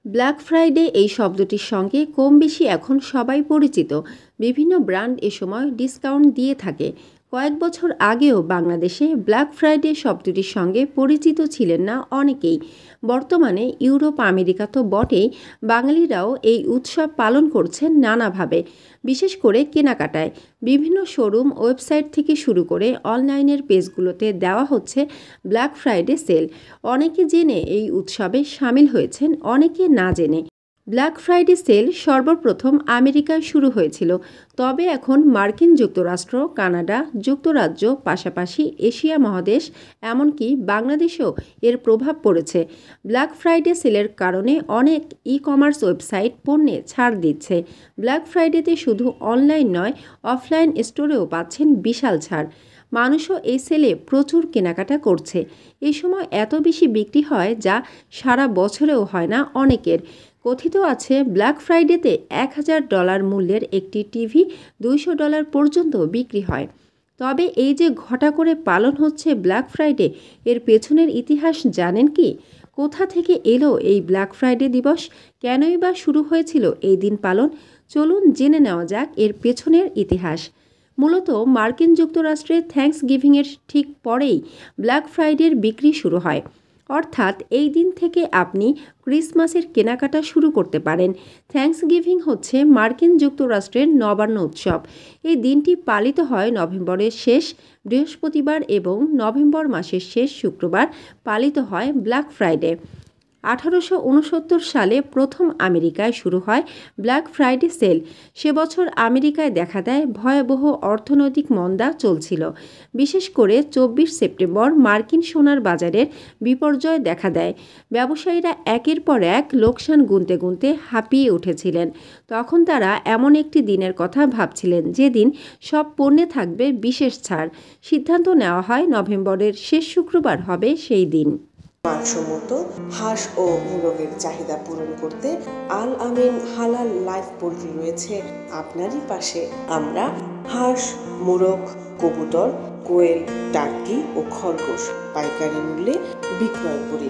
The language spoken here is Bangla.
ব্ল্যাক ফ্রাইডে এই শব্দটির সঙ্গে কম বেশি এখন সবাই পরিচিত। বিভিন্ন ব্র্যান্ড এ সময় ডিসকাউন্ট দিয়ে থাকে। কয়েক বছর আগেও বাংলাদেশে ব্ল্যাক ফ্রাইডে শব্দটির সঙ্গে পরিচিত ছিলেন না অনেকেই। বর্তমানে ইউরোপ আমেরিকা তো বটেই, বাঙালিরাও এই উৎসব পালন করছেন নানাভাবে, বিশেষ করে কেনাকাটায়। বিভিন্ন শোরুম, ওয়েবসাইট থেকে শুরু করে অনলাইনের পেজগুলোতে দেওয়া হচ্ছে ব্ল্যাক ফ্রাইডে সেল। অনেকে জেনে এই উৎসবে সামিল হয়েছেন, অনেকে না জেনে। ব্ল্যাক ফ্রাইডে সেল সর্বপ্রথম আমেরিকায় শুরু হয়েছিল, তবে এখন মার্কিন যুক্তরাষ্ট্র, কানাডা, যুক্তরাজ্য, পাশাপাশি এশিয়া মহাদেশ, এমনকি বাংলাদেশেও এর প্রভাব পড়েছে। ব্ল্যাক ফ্রাইডে সেলের কারণে অনেক ই-কমার্স ওয়েবসাইট পণ্যে ছাড় দিচ্ছে। ব্ল্যাক ফ্রাইডেতে শুধু অনলাইন নয়, অফলাইন স্টোরেও পাচ্ছেন বিশাল ছাড়। মানুষও এই সেলে প্রচুর কেনাকাটা করছে। এই সময় এত বেশি বিক্রি হয় যা সারা বছরেও হয় না অনেকের। কথিত আছে ব্ল্যাক ফ্রাইডেতে $1000 মূল্যের একটি টিভি $200 পর্যন্ত বিক্রি হয়। তবে এই যে ঘটা করে পালন হচ্ছে ব্ল্যাক ফ্রাইডে, এর পেছনের ইতিহাস জানেন কি? কোথা থেকে এলো এই ব্ল্যাক ফ্রাইডে দিবস? কেনই বা শুরু হয়েছিল এই দিন পালন? চলুন জেনে নেওয়া যাক এর পেছনের ইতিহাস। মূলত মার্কিন যুক্তরাষ্ট্রে থ্যাঙ্কসগিভিংয়ের ঠিক পরেই ব্ল্যাক ফ্রাইডের বিক্রি শুরু হয়। অর্থাৎ এই দিন থেকে আপনি ক্রিসমাসের কেনাকাটা শুরু করতে পারেন। থ্যাঙ্কসগিভিং হচ্ছে মার্কিন যুক্তরাষ্ট্রের নবান্ন উৎসব। এই দিনটি পালিত হয় নভেম্বরের শেষ বৃহস্পতিবার এবং নভেম্বর মাসের শেষ শুক্রবার পালিত হয় ব্ল্যাক ফ্রাইডে। 1869 সালে প্রথম আমেরিকায় শুরু হয় ব্ল্যাক ফ্রাইডে সেল। সে বছর আমেরিকায় দেখা দেয় ভয়াবহ অর্থনৈতিক মন্দা চলছিল। বিশেষ করে 24 সেপ্টেম্বর মার্কিন সোনার বাজারের বিপর্যয় দেখা দেয়। ব্যবসায়ীরা একের পর এক লোকসান গুনতে গুনতে হাঁপিয়ে উঠেছিলেন। তখন তারা এমন একটি দিনের কথা ভাবছিলেন যেদিন সব পণ্যে থাকবে বিশেষ ছাড়। সিদ্ধান্ত নেওয়া হয় নভেম্বরের শেষ শুক্রবার হবে সেই দিন। মানসম্মত হাঁস ও মোরগের চাহিদা পূরণ করতে আল আমিন হালাল লাইভ পোল্ট্রি রয়েছে আপনারই পাশে। আমরা হাঁস, মোরগ, কবুতর, কোয়েল, টার্কি ও খরগোশ পাইকারি মূল্যে বিক্রয় করি।